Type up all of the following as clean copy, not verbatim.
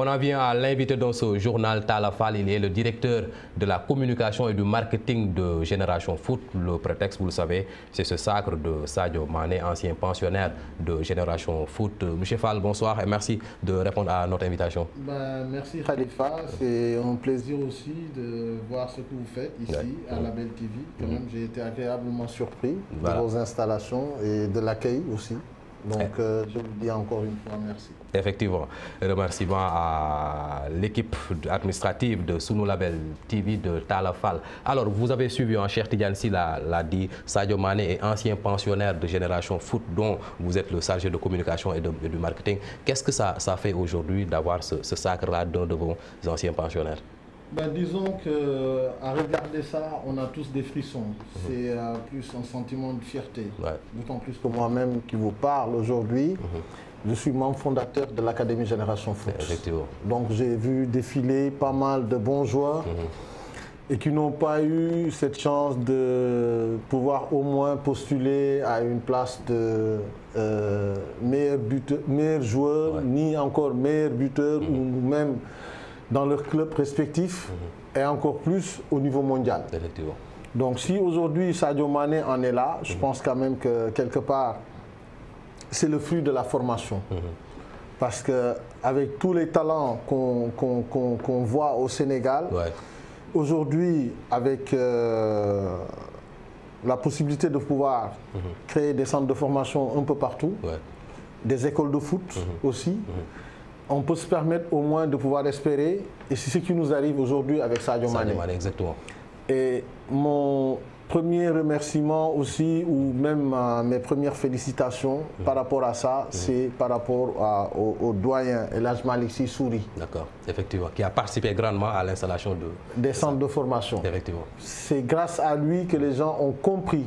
On en vient à l'invité dans ce journal, Talla Fall. Il est le directeur de la communication et du marketing de Génération Foot. Le prétexte, vous le savez, c'est ce sacre de Sadio Mané, ancien pensionnaire de Génération Foot. Monsieur Fall, bonsoir et merci de répondre à notre invitation. Merci Khalifa, c'est un plaisir aussi de voir ce que vous faites ici à La Belle TV. Quand même, j'ai été agréablement surpris de vos installations et de l'accueil aussi. Donc, je vous dis encore une fois merci. Effectivement, remerciements à l'équipe administrative de Sunu Label TV de Talla Fall. Alors, vous avez suivi, Cheikh Tidiane Sy l'a dit, Sadio Mané est ancien pensionnaire de Génération Foot, dont vous êtes le chargé de communication et du marketing. Qu'est-ce que ça fait aujourd'hui d'avoir ce sacre-là d'un de vos anciens pensionnaires? Disons qu'à regarder ça, on a tous des frissons. C'est plus un sentiment de fierté. D'autant plus que moi-même qui vous parle aujourd'hui, je suis membre fondateur de l'Académie Génération Foot. Effectivement. Donc j'ai vu défiler pas mal de bons joueurs et qui n'ont pas eu cette chance de pouvoir au moins postuler à une place de meilleur joueur, ni encore meilleur buteur, ou même dans leurs clubs respectifs et encore plus au niveau mondial. Effectivement. Donc si aujourd'hui Sadio Mané en est là, je pense quand même que quelque part, c'est le fruit de la formation. Parce qu'avec tous les talents qu'on voit au Sénégal, aujourd'hui, avec la possibilité de pouvoir créer des centres de formation un peu partout, des écoles de foot aussi, on peut se permettre au moins de pouvoir espérer, et c'est ce qui nous arrive aujourd'hui avec Sadio Mané. Exactement. Et mon premier remerciement aussi, ou même mes premières félicitations par rapport à ça, c'est par rapport au doyen El Hadj Malick Sy Souris. D'accord, effectivement, qui a participé grandement à l'installation des centres de formation. Effectivement. C'est grâce à lui que les gens ont compris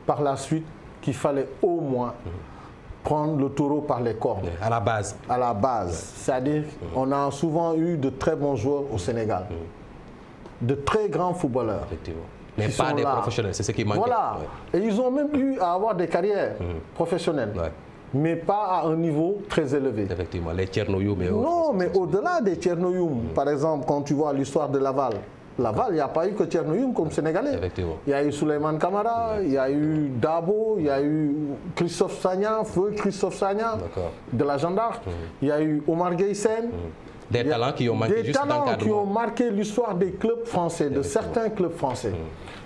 par la suite qu'il fallait au moins prendre le taureau par les cornes. À la base. À la base. C'est-à-dire qu'on a souvent eu de très bons joueurs au Sénégal. De très grands footballeurs. Effectivement. Mais pas des professionnels, c'est ce qui manque. Voilà. Et ils ont même eu à avoir des carrières professionnelles. Mais pas à un niveau très élevé. Effectivement, les Tchernoyoum et non, mais au-delà des Tchernoyoum, par exemple, quand tu vois l'histoire de Laval, il n'y a pas eu que Tchernoyoum comme Sénégalais. Effectivement. Il y a eu Souleymane Camara, il y a eu Dabo, il y a eu Christophe Sagna, feu Christophe Sagna de la Jeanne d'Arc. Il y a eu Omar Gueye-Sène. Des talents qui ont marqué juste l'encadrement. Des talents qui ont marqué l'histoire des clubs français, de certains clubs français.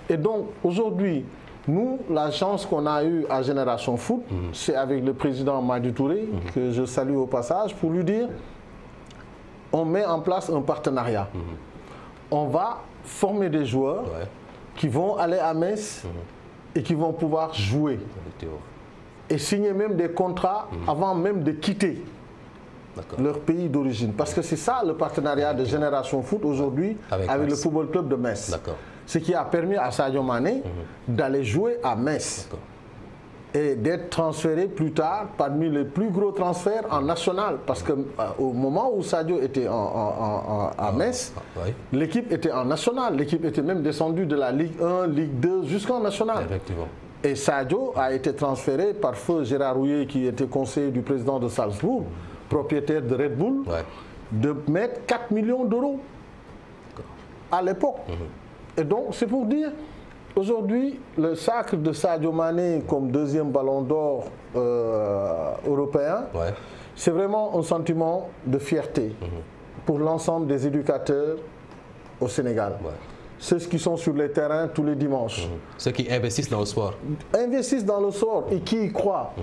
Et donc, aujourd'hui, nous, la chance qu'on a eue à Génération Foot, c'est avec le président Madi Touré, que je salue au passage, pour lui dire, on met en place un partenariat. On va former des joueurs qui vont aller à Metz et qui vont pouvoir jouer. Et signer même des contrats avant même de quitter leur pays d'origine. Parce que c'est ça le partenariat de Génération Foot aujourd'hui avec le Football Club de Metz. Ce qui a permis à Sadio Mané d'aller jouer à Metz et d'être transféré plus tard parmi les plus gros transferts en national. Parce qu'au moment où Sadio était à Metz, l'équipe était en national. L'équipe était même descendue de la Ligue 1, Ligue 2 jusqu'en national. Et Sadio a été transféré par feu Gérard Rouillet, qui était conseiller du président de Salzbourg, propriétaire de Red Bull, de mettre 4 millions d'euros à l'époque. Et donc, c'est pour dire, aujourd'hui, le sacre de Sadio Mané comme deuxième ballon d'or européen, c'est vraiment un sentiment de fierté pour l'ensemble des éducateurs au Sénégal. Ceux qui sont sur les terrains tous les dimanches. Ceux qui investissent dans le sport. Investissent dans le sport et qui y croient.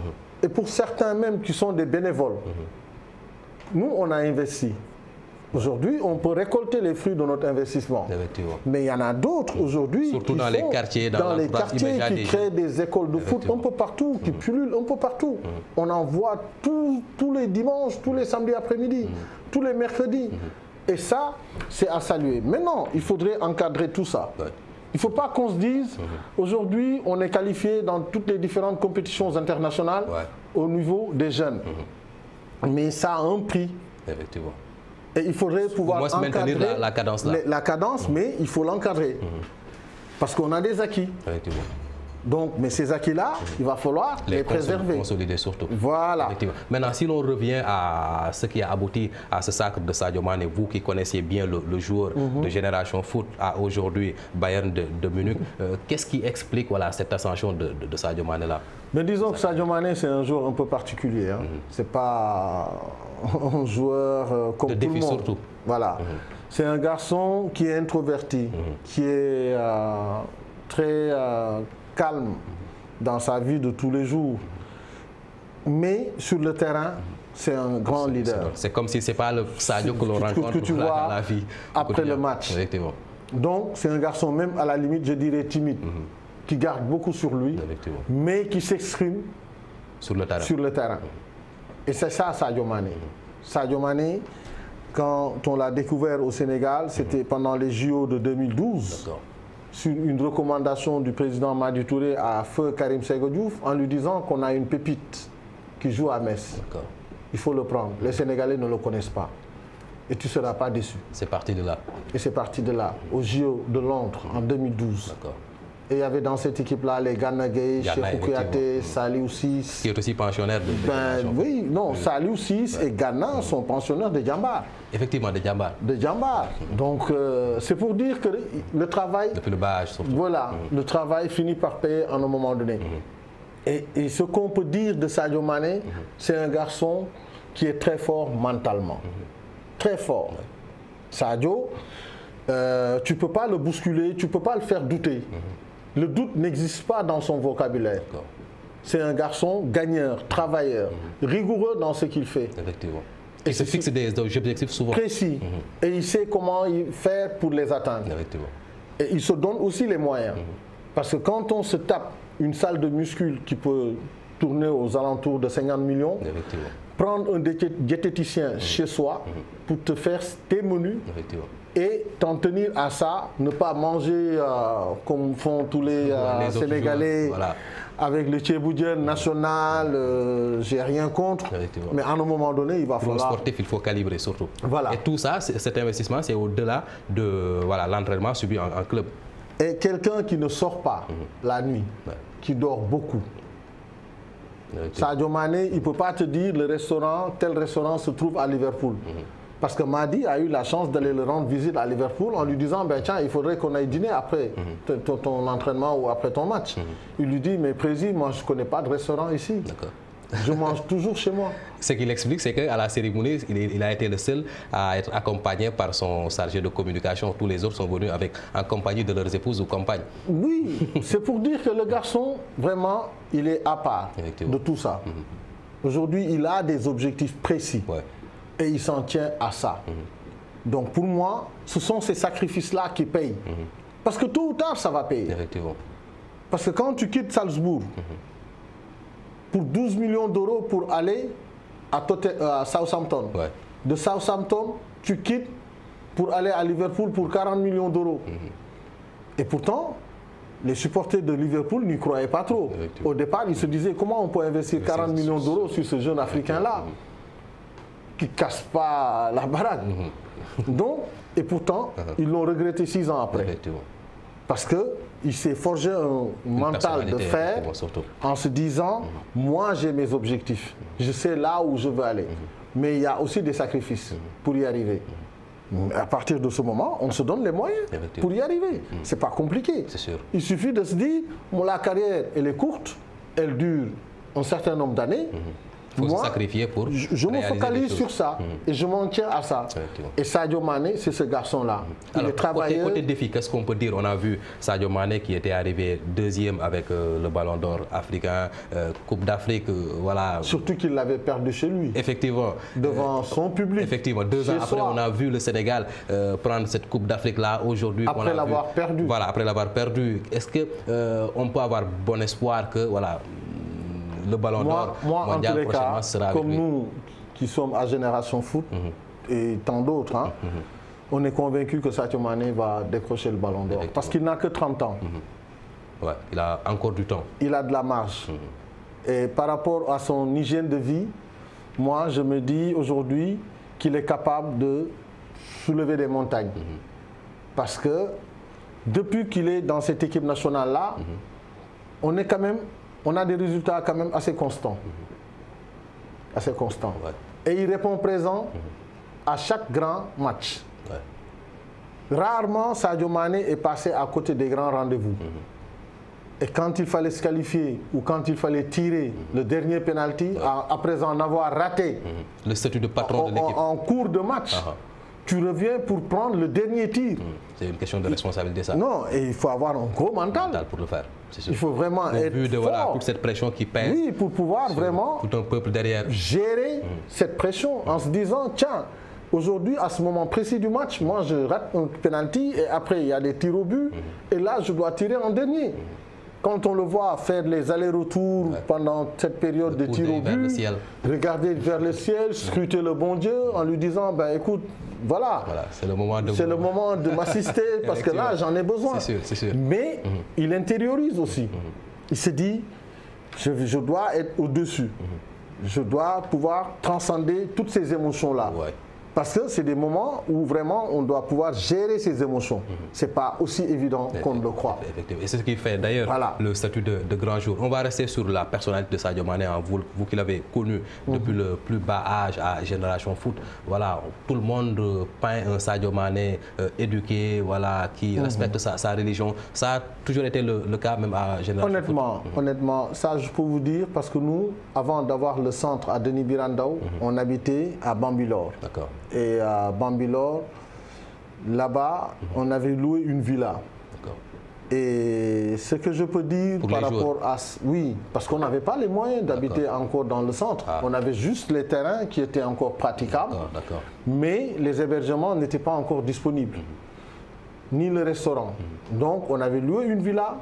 Et pour certains même qui sont des bénévoles. Nous, on a investi. Aujourd'hui, on peut récolter les fruits de notre investissement. Mais il y en a d'autres aujourd'hui. Surtout dans les quartiers, qui créent des écoles de foot un peu partout, qui pullulent un peu partout. On en voit tous les dimanches, tous les samedis après-midi, tous les mercredis. Et ça, c'est à saluer. Maintenant, il faudrait encadrer tout ça. Il ne faut pas qu'on se dise, aujourd'hui, on est qualifié dans toutes les différentes compétitions internationales au niveau des jeunes. Mais ça a un prix. Effectivement. Et il faudrait pouvoir encadrer la cadence là. La cadence, mais il faut l'encadrer. Parce qu'on a des acquis. Donc, mais ces acquis-là, il va falloir les préserver. Consolider surtout. Voilà. Maintenant, si l'on revient à ce qui a abouti à ce sacre de Sadio Mané, vous qui connaissiez bien le joueur de Génération Foot à aujourd'hui Bayern de Munich, qu'est-ce qui explique voilà, cette ascension de Sadio Mané là? Mais disons que Sadio Mané, c'est un joueur un peu particulier. Hein. C'est pas un joueur comme tout le monde. Surtout. Voilà. C'est un garçon qui est introverti, qui est très calme dans sa vie de tous les jours. Mais sur le terrain, c'est un grand leader. C'est comme si ce n'est pas le Sadio que l'on rencontre que tu vois dans la vie. Après le match. Effectivement. Donc, c'est un garçon, même à la limite, je dirais timide, qui garde beaucoup sur lui, mais qui s'exprime sur le terrain. Et c'est ça, Sadio Mané. Sadio Mané, quand on l'a découvert au Sénégal, c'était pendant les JO de 2012, sur une recommandation du président Madi Touré à feu Karim Ségo Diouf, en lui disant qu'on a une pépite qui joue à Metz. Il faut le prendre. Les Sénégalais ne le connaissent pas. Et tu ne seras pas déçu. C'est parti de là. Et c'est parti de là, au JO de Londres en 2012. Et il y avait dans cette équipe-là les Gana Gueye, Cheikhou Kouyaté, Saliou Ciss. Qui est aussi pensionnaire de oui, non, Saliou Ciss et Ghana sont pensionnaires de Djambar. Effectivement, de Djambar. De Djambar. Donc, c'est pour dire que le travail... Depuis le bas âge, surtout. Voilà, le travail finit par payer à un moment donné. Et ce qu'on peut dire de Sadio Mané, c'est un garçon qui est très fort mentalement. Très fort. Sadio, tu ne peux pas le bousculer, tu ne peux pas le faire douter. Le doute n'existe pas dans son vocabulaire. C'est un garçon gagneur, travailleur, rigoureux dans ce qu'il fait. Effectivement. Et il se fixe des objectifs souvent précis. Et il sait comment faire pour les atteindre. Effectivement. Et il se donne aussi les moyens. Parce que quand on se tape une salle de muscu qui peut tourner aux alentours de 50 millions, prendre un diététicien chez soi pour te faire tes menus et t'en tenir à ça, ne pas manger comme font tous les Sénégalais avec le tchéboudienne national, j'ai rien contre, mais à un moment donné, il va falloir... Pour un sportif, il faut calibrer surtout. Voilà. Et tout ça, cet investissement, c'est au-delà de l'entraînement subi en club. Et quelqu'un qui ne sort pas la nuit, qui dort beaucoup, Sadio Mané, il ne peut pas te dire tel restaurant se trouve à Liverpool. Parce que Madi a eu la chance d'aller le rendre visite à Liverpool en lui disant, ben tiens, il faudrait qu'on aille dîner après ton entraînement ou après ton match. Il lui dit, mais président, moi je ne connais pas de restaurant ici. Je mange toujours chez moi. Ce qu'il explique, c'est qu'à la cérémonie, il a été le seul à être accompagné par son chargé de communication. Tous les autres sont venus en compagnie de leurs épouses ou compagnes. Oui, c'est pour dire que le garçon, vraiment, il est à part de tout ça. Aujourd'hui, il a des objectifs précis et il s'en tient à ça. Donc pour moi, ce sont ces sacrifices-là qui payent. Parce que tôt ou tard, ça va payer. Parce que quand tu quittes Salzbourg, pour 12 millions d'euros pour aller à Southampton. De Southampton, tu quittes pour aller à Liverpool pour 40 millions d'euros. Et pourtant, les supporters de Liverpool n'y croyaient pas trop. Au départ, ils se disaient comment on peut investir 40 millions d'euros sur ce jeune Africain-là qui ne casse pas la baraque. Donc, et pourtant, ils l'ont regretté 6 ans après. Parce qu'il s'est forgé un mental de fer en se disant, moi j'ai mes objectifs, je sais là où je veux aller. Mais il y a aussi des sacrifices pour y arriver. À partir de ce moment, on se donne les moyens pour y arriver. C'est pas compliqué. Il suffit de se dire, la carrière, elle est courte, elle dure un certain nombre d'années. Il faut se sacrifier pour je me focalise sur ça et je m'en tiens à ça. Et Sadio Mané, c'est ce garçon-là. Il est travailleur. Côté défi, qu'est-ce qu'on peut dire? On a vu Sadio Mané qui était arrivé deuxième avec le Ballon d'Or africain, Coupe d'Afrique, voilà. Surtout qu'il l'avait perdu chez lui. Effectivement. Devant son public. Effectivement. 2 ans après, on a vu le Sénégal prendre cette Coupe d'Afrique-là aujourd'hui. Après l'avoir perdu. Voilà, après l'avoir perdu. Est-ce qu'on peut avoir bon espoir que, voilà, le Ballon d'Or mondial prochainement sera avec lui? Comme nous qui sommes à Génération Foot et tant d'autres, on est convaincu que Sadio Mané va décrocher le Ballon d'Or. Parce qu'il n'a que 30 ans. Il a encore du temps. Il a de la marge. Et par rapport à son hygiène de vie, moi je me dis aujourd'hui qu'il est capable de soulever des montagnes. Parce que depuis qu'il est dans cette équipe nationale-là, on a des résultats quand même assez constants. Assez constants. Ouais. Et il répond présent à chaque grand match. Ouais. Rarement, Sadio Mané est passé à côté des grands rendez-vous. Et quand il fallait se qualifier ou quand il fallait tirer le dernier penalty, après en avoir raté le statut de patron de l'équipe en cours de match, tu reviens pour prendre le dernier tir. C'est une question de responsabilité, ça. Non, et il faut avoir un gros mental pour le faire. Sûr. Il faut vraiment être vu de fort. Voilà, toute cette pression qui pèse. Oui, pour pouvoir vraiment tout un peuple derrière. Gérer cette pression en se disant, tiens, aujourd'hui, à ce moment précis du match, moi je rate un penalty et après il y a des tirs au but et là je dois tirer en dernier. Quand on le voit faire les allers-retours pendant cette période de tir au but, regarder vers le ciel, scruter le bon Dieu en lui disant, ben écoute, voilà c'est le moment de m'assister parce que là j'en ai besoin. C'est sûr. Mais il intériorise aussi. Il se dit, je dois être au-dessus. Je dois pouvoir transcender toutes ces émotions-là. Parce que c'est des moments où vraiment on doit pouvoir gérer ses émotions. Ce n'est pas aussi évident qu'on le croit. Effectivement. Et c'est ce qui fait d'ailleurs le statut de grand jour. On va rester sur la personnalité de Sadio Mané, vous qui l'avez connu depuis le plus bas âge à Génération Foot. Voilà, tout le monde peint un Sadio Mané éduqué, voilà, qui respecte sa religion. Ça a toujours été le cas même à Génération Foot. Honnêtement, ça je peux vous dire parce que nous, avant d'avoir le centre à Denis Birandao, on habitait à Bambilor. D'accord. Et à Bambilor, là-bas, on avait loué une villa. Et ce que je peux dire pour par rapport joueurs. à... Oui, parce qu'on n'avait pas les moyens d'habiter encore dans le centre. On avait juste les terrains qui étaient encore praticables. Mais les hébergements n'étaient pas encore disponibles. Ni le restaurant. Donc on avait loué une villa.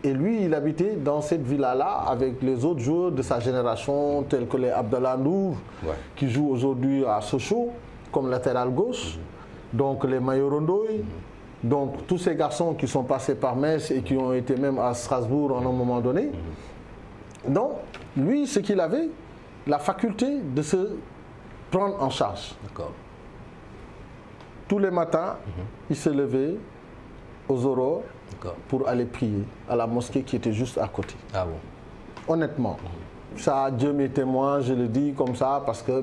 Et lui, il habitait dans cette villa-là avec les autres joueurs de sa génération, tels que les Abdallah Nour, qui jouent aujourd'hui à Sochaux, comme latéral gauche, donc les Mayorondoy, donc tous ces garçons qui sont passés par Metz et qui ont été même à Strasbourg à un moment donné. Donc, lui, ce qu'il avait, la faculté de se prendre en charge. Tous les matins, il se levait aux aurores pour aller prier à la mosquée qui était juste à côté. Ah bon? Honnêtement. Ça, Dieu m'est témoin, je le dis comme ça parce que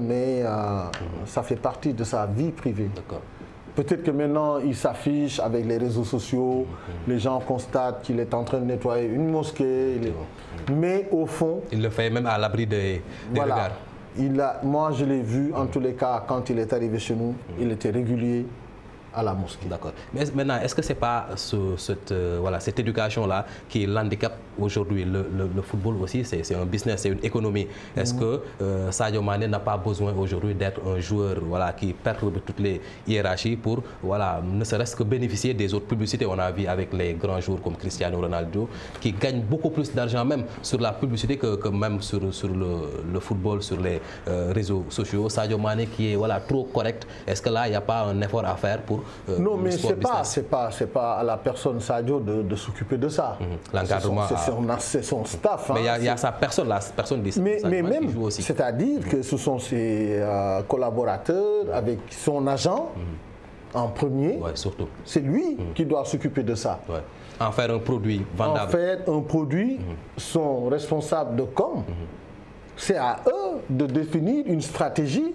ça fait partie de sa vie privée. Peut-être que maintenant, il s'affiche avec les réseaux sociaux, les gens constatent qu'il est en train de nettoyer une mosquée. Mais au fond... Il le fait même à l'abri des regards. Moi, je l'ai vu, en tous les cas, quand il est arrivé chez nous, il était régulier à la mosquée. D'accord. Mais maintenant, est-ce que ce n'est pas cette éducation-là qui l'handicape aujourd'hui? Le football aussi, c'est un business, c'est une économie. Est-ce que Sadio Mané n'a pas besoin aujourd'hui d'être un joueur qui perturbe toutes les hiérarchies pour ne serait-ce que bénéficier des autres publicités? On a vu avec les grands joueurs comme Cristiano Ronaldo qui gagnent beaucoup plus d'argent même sur la publicité que même sur le football, sur les réseaux sociaux. Sadio Mané qui est trop correct. Est-ce que là, il n'y a pas un effort à faire pour non, mais c'est pas à la personne Sadio de s'occuper de ça. L'encadrement. C'est son staff. Mais il y a sa personne, la personne des mais même, c'est-à-dire que ce sont ses collaborateurs avec son agent en premier. Surtout. C'est lui qui doit s'occuper de ça. En faire un produit vendable. En faire un produit, son responsable de com. C'est à eux de définir une stratégie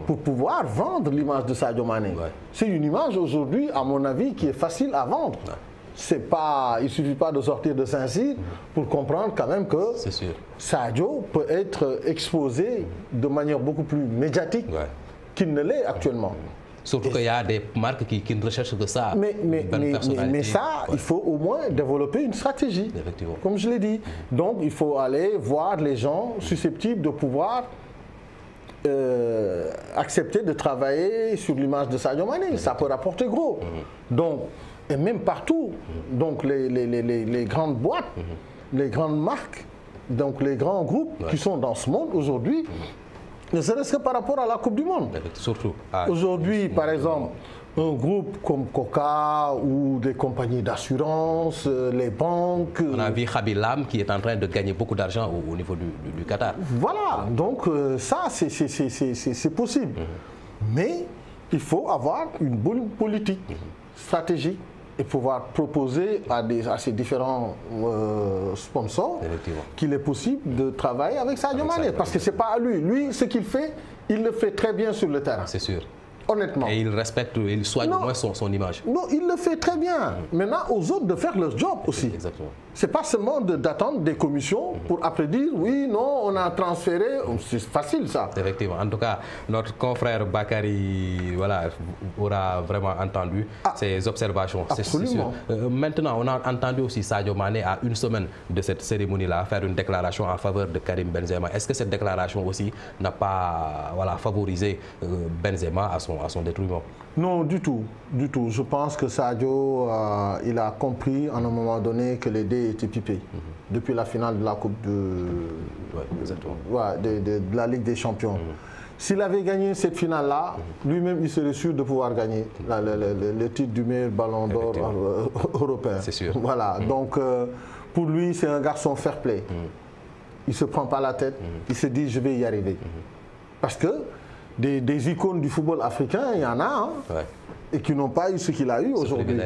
pour pouvoir vendre l'image de Sadio Mané. C'est une image aujourd'hui, à mon avis, qui est facile à vendre. Il ne suffit pas de sortir de Saint-Cyr pour comprendre quand même que Sadio peut être exposé de manière beaucoup plus médiatique qu'il ne l'est actuellement. Surtout qu'il y a des marques qui ne recherchent que ça. Mais ça, il faut au moins développer une stratégie, comme je l'ai dit. Donc, il faut aller voir les gens susceptibles de pouvoir accepter de travailler sur l'image de Sadio Mané. Ça peut rapporter gros. Donc, et même partout, donc les grandes boîtes, les grandes marques, donc les grands groupes qui sont dans ce monde aujourd'hui, ne serait-ce que par rapport à la Coupe du Monde. Surtout. Aujourd'hui, par exemple, un groupe comme Coca ou des compagnies d'assurance, les banques... On a vu Khaby Lame qui est en train de gagner beaucoup d'argent au niveau du Qatar. Voilà, donc ça, c'est possible. Mais il faut avoir une bonne politique stratégique et pouvoir proposer à ces différents sponsors qu'il est possible de travailler avec Sadio Mané. Parce que ce n'est pas à lui. Lui, ce qu'il fait, il le fait très bien sur le terrain. C'est sûr. Honnêtement. Et il respecte, il soigne au moins son image. Non, il le fait très bien. Maintenant, aux autres de faire leur job aussi. Exactement. C'est pas seulement d'attendre des commissions pour après dire oui, non, on a transféré. C'est facile ça. Effectivement. En tout cas, notre confrère Bakary aura vraiment entendu ces observations. Absolument. Maintenant, on a entendu aussi Sadio Mané à une semaine de cette cérémonie-là faire une déclaration en faveur de Karim Benzema. Est-ce que cette déclaration aussi n'a pas favorisé Benzema à son détriment? Non, du tout. Du tout. Je pense que Sadio, il a compris à un moment donné que les dés étaient pipés. Depuis la finale de la Coupe de la Ligue des Champions. S'il avait gagné cette finale-là, lui-même, il serait sûr de pouvoir gagner le titre du meilleur ballon d'or européen. C'est sûr. Voilà. Donc, pour lui, c'est un garçon fair play. Il ne se prend pas la tête. Il se dit, je vais y arriver. Parce que des icônes du football africain, il y en a, et qui n'ont pas eu ce qu'il a eu aujourd'hui.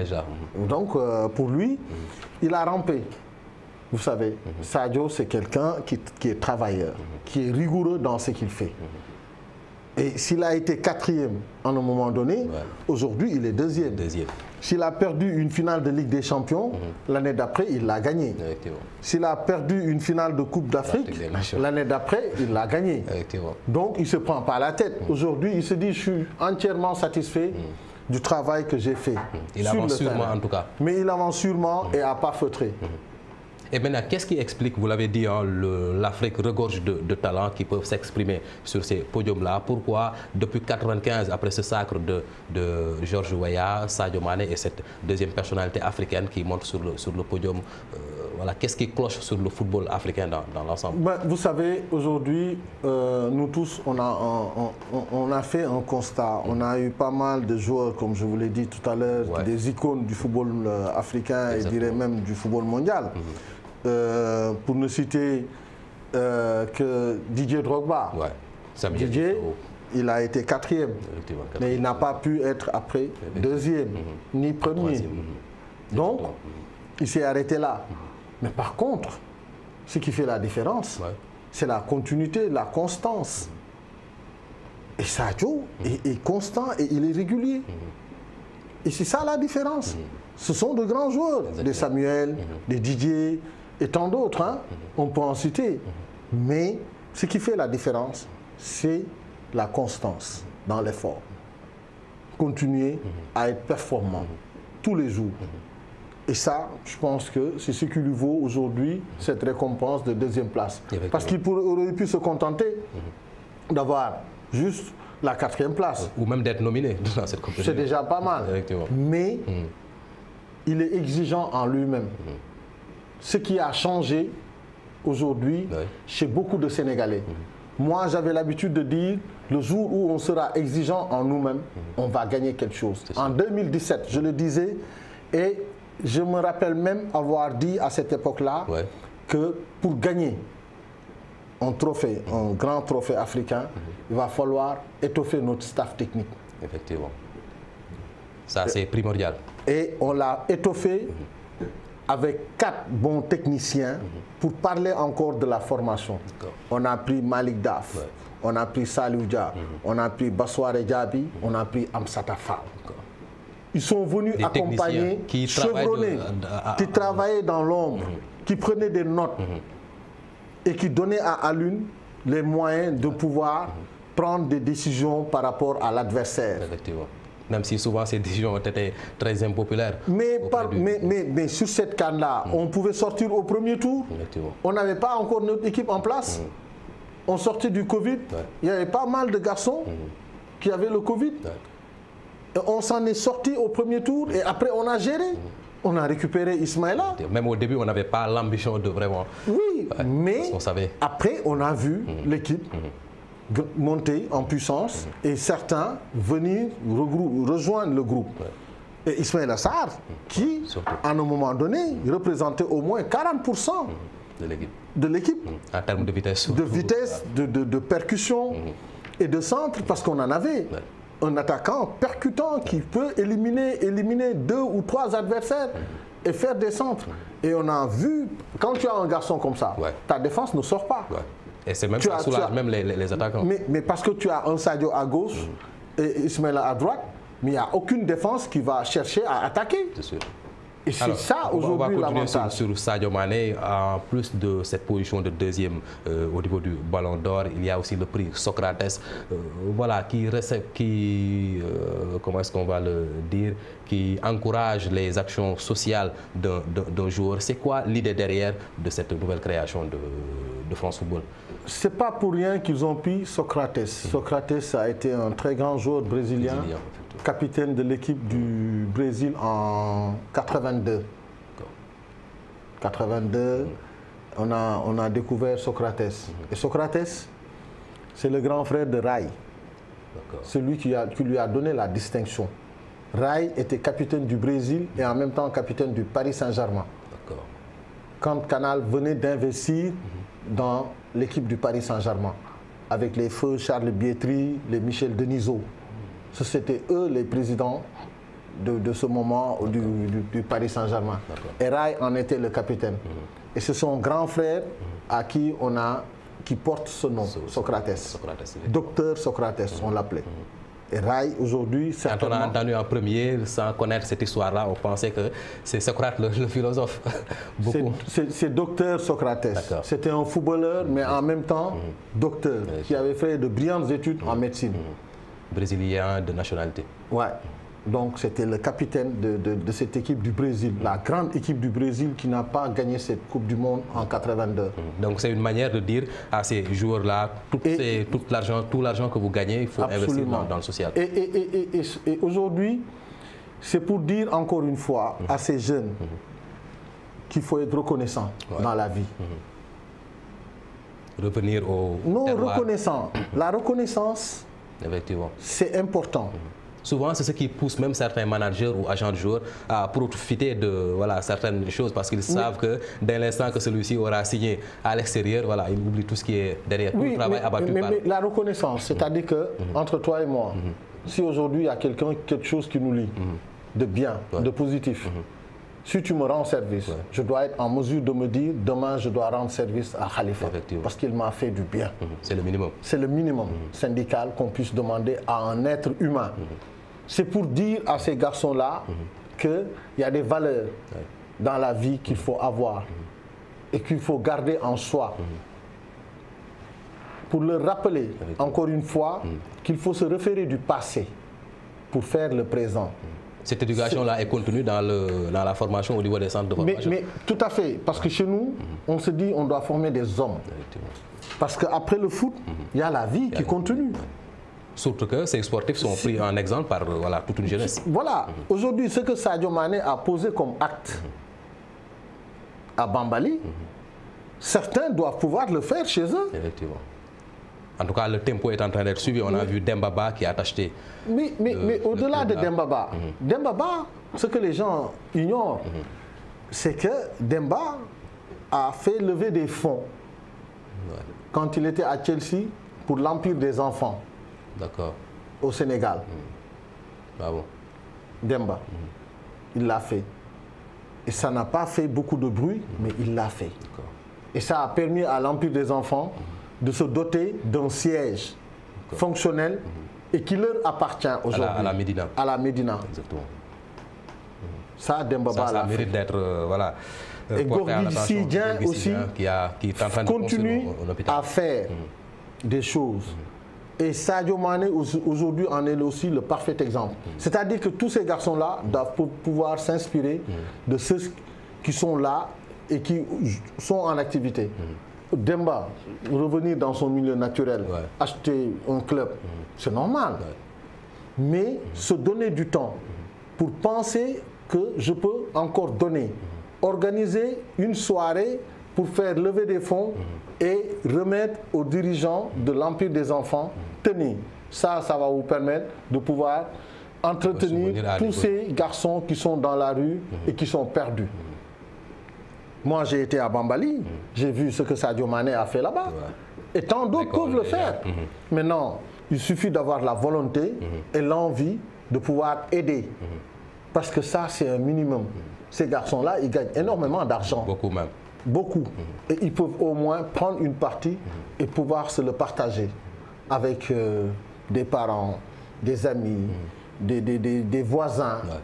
Donc, pour lui, il a rampé. Vous savez, Sadio, c'est quelqu'un qui est travailleur, qui est rigoureux dans ce qu'il fait. Et s'il a été 4e à un moment donné, aujourd'hui, il est 2e. S'il a perdu une finale de Ligue des Champions, l'année d'après, il l'a gagné. S'il a perdu une finale de Coupe d'Afrique, l'année d'après, il l'a gagné. Donc, il ne se prend pas la tête. Aujourd'hui, il se dit, je suis entièrement satisfait du travail que j'ai fait. Il avance sûrement, en tout cas. Mais il avance sûrement et à pas feutrer. Et maintenant, qu'est-ce qui explique, vous l'avez dit, l'Afrique regorge de talents qui peuvent s'exprimer sur ces podiums-là. Pourquoi, depuis 1995, après ce sacre de Georges Weah, Sadio Mané et cette deuxième personnalité africaine qui monte sur le podium, qu'est-ce qui cloche sur le football africain dans l'ensemble? Vous savez, aujourd'hui, nous tous, on a fait un constat. On a eu pas mal de joueurs, comme je vous l'ai dit tout à l'heure, des icônes du football africain et je dirais même du football mondial. Pour ne citer que Didier Drogba. Didier, il a été 4e, mais il n'a pas pu être après 2e, ni 1er. Donc, il s'est arrêté là. Mais par contre, ce qui fait la différence, c'est la continuité, la constance. Et Sadio est constant et il est régulier. Et c'est ça la différence. Ce sont de grands joueurs, des Samuel, des Didier, et tant d'autres, on peut en citer. Mais ce qui fait la différence, c'est la constance dans l'effort. Continuer à être performant tous les jours. Et ça, je pense que c'est ce qui lui vaut aujourd'hui cette récompense de 2e place. Parce qu'il aurait pu se contenter d'avoir juste la 4e place. Ou même d'être nominé dans cette compétition. C'est déjà pas mal. Mais il est exigeant en lui-même. Ce qui a changé aujourd'hui chez beaucoup de Sénégalais. Moi, j'avais l'habitude de dire, le jour où on sera exigeant en nous-mêmes, on va gagner quelque chose. En 2017, je le disais, et je me rappelle même avoir dit à cette époque-là que pour gagner un trophée, un grand trophée africain, il va falloir étoffer notre staff technique. Effectivement. Ça, c'est primordial. Et on l'a étoffé avec 4 bons techniciens pour parler encore de la formation. On a pris Malik Daf, on a pris Salou Dia, on a pris Bassoire Diaby, on a pris Amsata Fall. Ils sont venus accompagner, chevronnés, qui travaillaient dans l'ombre, qui prenaient des notes et qui donnaient à Alun les moyens de pouvoir prendre des décisions par rapport à l'adversaire. Même si souvent ces décisions ont été très impopulaires. Mais sur cette CAN-là, on pouvait sortir au premier tour. On n'avait pas encore notre équipe en place. On sortait du Covid. Il y avait pas mal de garçons qui avaient le Covid. Et on s'en est sorti au premier tour et après on a géré. On a récupéré Ismaïla. Même au début, on n'avait pas l'ambition de vraiment... Oui, mais après on a vu l'équipe monter en puissance et certains venir rejoindre le groupe. Et Ismaïla Sarr, qui, à un moment donné, représentait au moins 40% de l'équipe. En termes de vitesse. De vitesse, de percussion et de centre, parce qu'on en avait. un attaquant percutant qui peut éliminer 2 ou 3 adversaires et faire des centres. Et on a vu, quand tu as un garçon comme ça, ta défense ne sort pas. Et c'est même ça soulage même les attaquants. Mais parce que tu as un Sadio à gauche et Ismaïla à droite, mais il n'y a aucune défense qui va chercher à attaquer. C'est sûr. Et c'est ça aujourd'hui l'avantage. On va continuer sur Sadio Mané. En plus de cette position de deuxième au niveau du Ballon d'Or, il y a aussi le prix Socrates, voilà, comment est-ce qu'on va le dire, qui encourage les actions sociales d'un joueur. C'est quoi l'idée derrière de cette nouvelle création de France Football? C'est pas pour rien qu'ils ont pris Socrates. Socrates a été un très grand joueur brésilien, capitaine de l'équipe du Brésil en 82. 82, on a découvert Socrates. Et Socrates, c'est le grand frère de Rai. Celui qui lui a donné la distinction. Rai était capitaine du Brésil et en même temps capitaine du Paris Saint-Germain. Quand Canal venait d'investir dans l'équipe du Paris Saint-Germain, avec les feux Charles Bietri, les Michel Denisot. C'était eux les présidents de ce moment du Paris Saint-Germain. Et Rai en était le capitaine. Et c'est son grand frère à qui porte ce nom, Socrates. Docteur Socrates, on l'appelait. Et Rai, aujourd'hui, certainement... Quand on a entendu en premier, sans connaître cette histoire-là, on pensait que c'est Socrate le philosophe. C'est docteur Socrates. C'était un footballeur, mais en même temps, docteur, qui avait fait de brillantes études en médecine. Brésilien de nationalité. Ouais. Donc c'était le capitaine de cette équipe du Brésil, la grande équipe du Brésil qui n'a pas gagné cette Coupe du Monde en 82. Donc c'est une manière de dire à ces joueurs-là, tout l'argent que vous gagnez, il faut investir dans le social. Et aujourd'hui, c'est pour dire encore une fois à ces jeunes qu'il faut être reconnaissant dans la vie. Revenir au terroir. Reconnaissant. La reconnaissance, c'est important. Souvent, c'est ce qui pousse même certains managers ou agents de joueurs à profiter de certaines choses parce qu'ils savent que dès l'instant que celui-ci aura signé à l'extérieur, il oublie tout ce qui est derrière, tout le travail abattu par... Mais la reconnaissance, c'est-à-dire que entre toi et moi, si aujourd'hui il y a quelque chose qui nous lie de bien, de positif, si tu me rends service, je dois être en mesure de me dire demain je dois rendre service à Khalifa parce qu'il m'a fait du bien. C'est le minimum. C'est le minimum syndical qu'on puisse demander à un être humain. C'est pour dire à ces garçons-là qu'il y a des valeurs dans la vie qu'il faut avoir et qu'il faut garder en soi. Pour leur rappeler, encore une fois, qu'il faut se référer du passé pour faire le présent. Cette éducation-là est contenue dans la formation au niveau des centres de formation. Mais tout à fait, parce que chez nous, on se dit on doit former des hommes. Parce qu'après le foot, il y a la vie qui continue. Surtout que ces sportifs sont pris en exemple par toute une jeunesse. Voilà. Aujourd'hui, ce que Sadio Mané a posé comme acte à Bambali, certains doivent pouvoir le faire chez eux. Effectivement. En tout cas, le tempo est en train d'être suivi. On a vu Dembaba qui a acheté... Mais au-delà de Dembaba, Dembaba, ce que les gens ignorent, c'est que Demba a fait lever des fonds quand il était à Chelsea pour l'Empire des enfants. D'accord. Au Sénégal. Bravo. Demba. Il l'a fait. Et ça n'a pas fait beaucoup de bruit, mais il l'a fait. Et ça a permis à l'Empire des enfants de se doter d'un siège fonctionnel et qui leur appartient aujourd'hui. À la Médina. À la Médina. Exactement. Ça, Dembaba l'a fait. Mérite d'être... et Gorgui Sidien aussi continue à faire des choses. Et Sadio Mané aujourd'hui en est aussi le parfait exemple. C'est-à-dire que tous ces garçons-là doivent pouvoir s'inspirer de ceux qui sont là et qui sont en activité. Demba, revenir dans son milieu naturel, acheter un club, c'est normal. Mais se donner du temps pour penser que je peux encore donner, organiser une soirée pour faire lever des fonds et remettre aux dirigeants de l'Empire des enfants, tenez, ça va vous permettre de pouvoir entretenir tous ces garçons qui sont dans la rue et qui sont perdus. Moi, j'ai été à Bambali, j'ai vu ce que Sadio Mané a fait là-bas. Et tant d'autres peuvent le faire. Maintenant, Il suffit d'avoir la volonté et l'envie de pouvoir aider. Parce que ça, c'est un minimum. Ces garçons-là, ils gagnent énormément d'argent. Beaucoup même. Beaucoup. Et ils peuvent au moins prendre une partie et pouvoir se le partager avec des parents, des amis, des voisins. Ouais.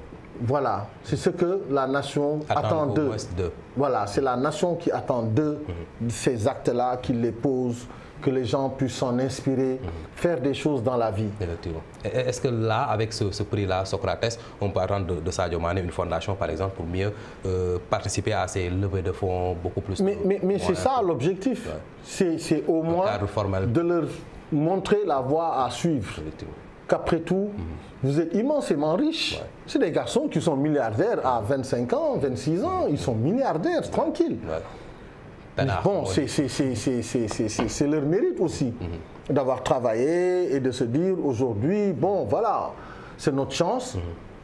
Voilà, c'est ce que la nation attend d'eux. Voilà, c'est la nation qui attend d'eux ces actes-là, qu'ils les posent, que les gens puissent s'en inspirer, faire des choses dans la vie. Est-ce que là, avec ce prix-là, Socrates, on peut attendre de Sadio Mané une fondation, par exemple, pour mieux participer à ces levées de fonds beaucoup plus... Mais c'est ça l'objectif. Ouais. C'est au moins de leur montrer la voie à suivre. Qu'après tout, vous êtes immensément riches. Ouais. C'est des garçons qui sont milliardaires à 25 ans, 26 ans. Ils sont milliardaires, tranquilles. Ouais. Bon, c'est leur mérite aussi d'avoir travaillé et de se dire aujourd'hui, bon, voilà, c'est notre chance.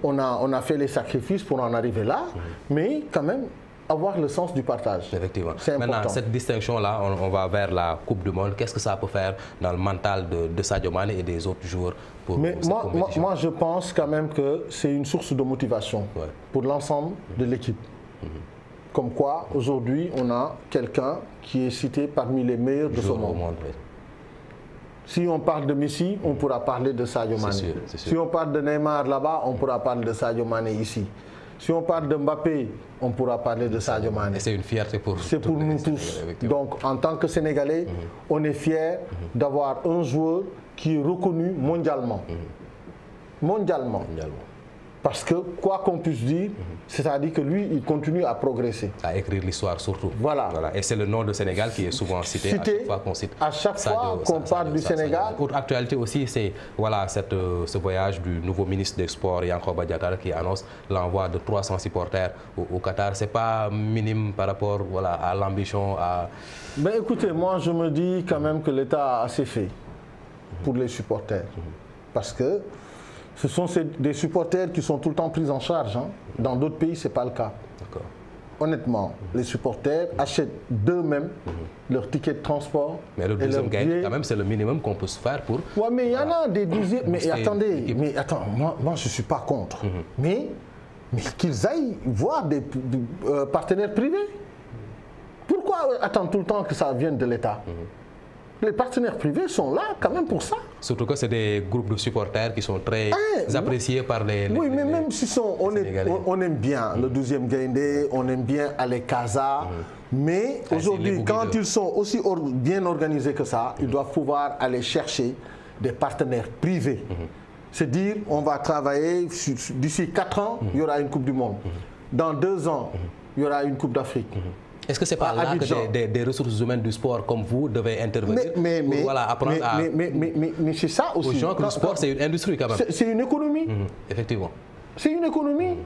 On a fait les sacrifices pour en arriver là, mais quand même, avoir le sens du partage. Effectivement. C'est important. Maintenant, cette distinction-là, on va vers la Coupe du Monde. Qu'est-ce que ça peut faire dans le mental de Sadio Mané et des autres joueurs pour cette compétition? Moi, je pense quand même que c'est une source de motivation pour l'ensemble de l'équipe. Comme quoi, aujourd'hui, on a quelqu'un qui est cité parmi les meilleurs de ce monde. Si on parle de Messi, on pourra parler de Sadio Mané. Sûr. Si on parle de Neymar là-bas, on pourra parler de Sadio Mané ici. Si on parle de Mbappé, on pourra parler de Sadio Mané. C'est une fierté pour nous tous. Donc, en tant que Sénégalais, on est fiers d'avoir un joueur qui est reconnu mondialement. Mondialement. Parce que, quoi qu'on puisse dire, c'est-à-dire que lui, il continue à progresser. À écrire l'histoire surtout. Voilà. Et c'est le nom de Sénégal qui est souvent cité à chaque fois qu'on cite. À chaque fois qu'on parle du Sénégal. Autre actualité aussi, c'est voilà, ce voyage du nouveau ministre des Sports, Yankhoba Diattara, qui annonce l'envoi de 300 supporters au Qatar. Ce n'est pas minime par rapport à l'ambition. Ben, écoutez, moi, je me dis quand même que l'État a assez fait pour les supporters. Parce que ce sont des supporters qui sont tout le temps pris en charge. Dans d'autres pays, ce n'est pas le cas. Honnêtement, les supporters achètent d'eux-mêmes leur ticket de transport. Mais le deuxième gain, quand même, c'est le minimum qu'on peut se faire pour... Oui, mais il y en a des dizaines... Mais attendez, moi je ne suis pas contre. Mais qu'ils aillent voir des partenaires privés. Pourquoi attendre tout le temps que ça vienne de l'État? Les partenaires privés sont là quand même pour ça. Surtout que c'est des groupes de supporters qui sont très appréciés par les... Oui, mais même si on aime bien le 12e Gaïndé, on aime bien Allez Casa, mais aujourd'hui, quand ils sont aussi bien organisés que ça, ils doivent pouvoir aller chercher des partenaires privés. C'est dire, on va travailler, d'ici 4 ans, il y aura une Coupe du Monde. Dans 2 ans, il y aura une Coupe d'Afrique. Est-ce que c'est pas là que des ressources humaines du sport comme vous devez intervenir pour apprendre mais c'est ça aussi. Aux gens que le sport, c'est une industrie quand même. C'est une économie. Effectivement. C'est une économie.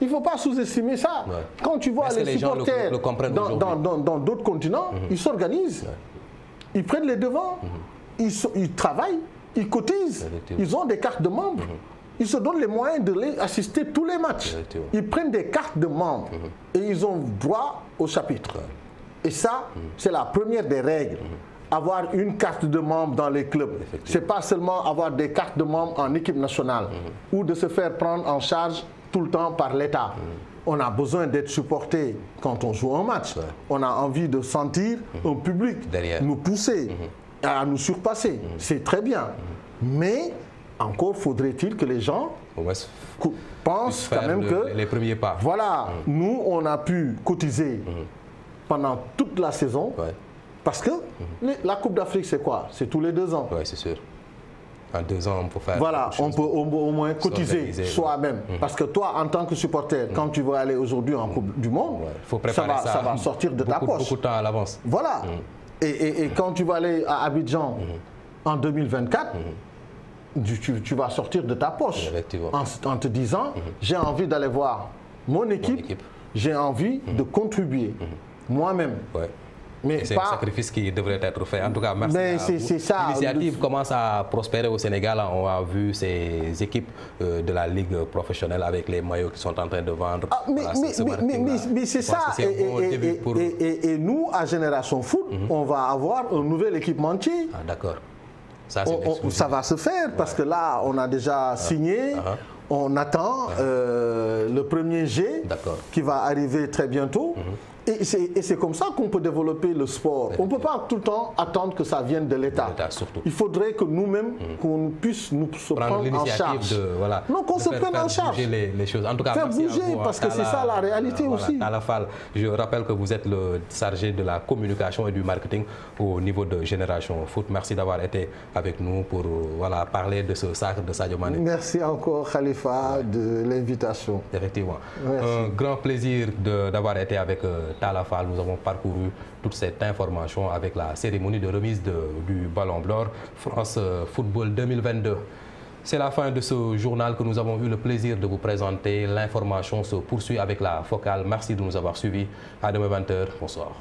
Il ne faut pas sous-estimer ça. Quand tu vois les supporters dans d'autres continents, ils s'organisent. Ils prennent les devants. Ils travaillent. Ils cotisent. Ils ont des cartes de membres. Ils se donnent les moyens de les assister tous les matchs. Ils prennent des cartes de membres et ils ont droit au chapitre. Et ça, c'est la première des règles. Avoir une carte de membre dans les clubs. Ce n'est pas seulement avoir des cartes de membre en équipe nationale ou de se faire prendre en charge tout le temps par l'État. On a besoin d'être supporté quand on joue un match. On a envie de sentir un public nous pousser à nous surpasser. C'est très bien. Mais encore faudrait-il que les gens pensent quand même que les premiers pas. Voilà, nous on a pu cotiser pendant toute la saison parce que la Coupe d'Afrique c'est quoi? C'est tous les 2 ans. Oui, c'est sûr. En 2 ans on peut faire. Voilà, on peut au moins cotiser soi-même. Parce que toi en tant que supporter, quand tu veux aller aujourd'hui en Coupe du Monde, ça va sortir de ta poche. Beaucoup de temps à l'avance. Voilà. Et quand tu vas aller à Abidjan en 2024, tu vas sortir de ta poche en te disant j'ai envie d'aller voir mon équipe. J'ai envie de contribuer moi-même. C'est un sacrifice qui devrait être fait. En tout cas, merci. L'initiative commence à prospérer au Sénégal. On a vu ces équipes de la Ligue professionnelle avec les maillots qui sont en train de vendre. Mais c'est ça. Et nous, à Génération Foot, on va avoir un nouvel équipementier. D'accord. Ça va se faire parce que là, on a déjà signé. On attend le premier G qui va arriver très bientôt. Et c'est comme ça qu'on peut développer le sport. On ne peut pas tout le temps attendre que ça vienne de l'État. Il faudrait que nous-mêmes, qu'on puisse nous se prendre en charge. Non, qu'on se prenne en charge. Les choses. En tout cas, faire bouger, parce que c'est ça la réalité aussi. Talla Fall, je rappelle que vous êtes le chargé de la communication et du marketing au niveau de Génération Foot. Merci d'avoir été avec nous pour parler de ce sacre de Sadio Mané. Merci encore, Khalifa, de l'invitation. Effectivement. Merci. Un grand plaisir d'avoir été avec Talla Fall. Nous avons parcouru toute cette information avec la cérémonie de remise du Ballon d'Or France Football 2022. C'est la fin de ce journal que nous avons eu le plaisir de vous présenter. L'information se poursuit avec la focale. Merci de nous avoir suivis. À demain 20h. Bonsoir.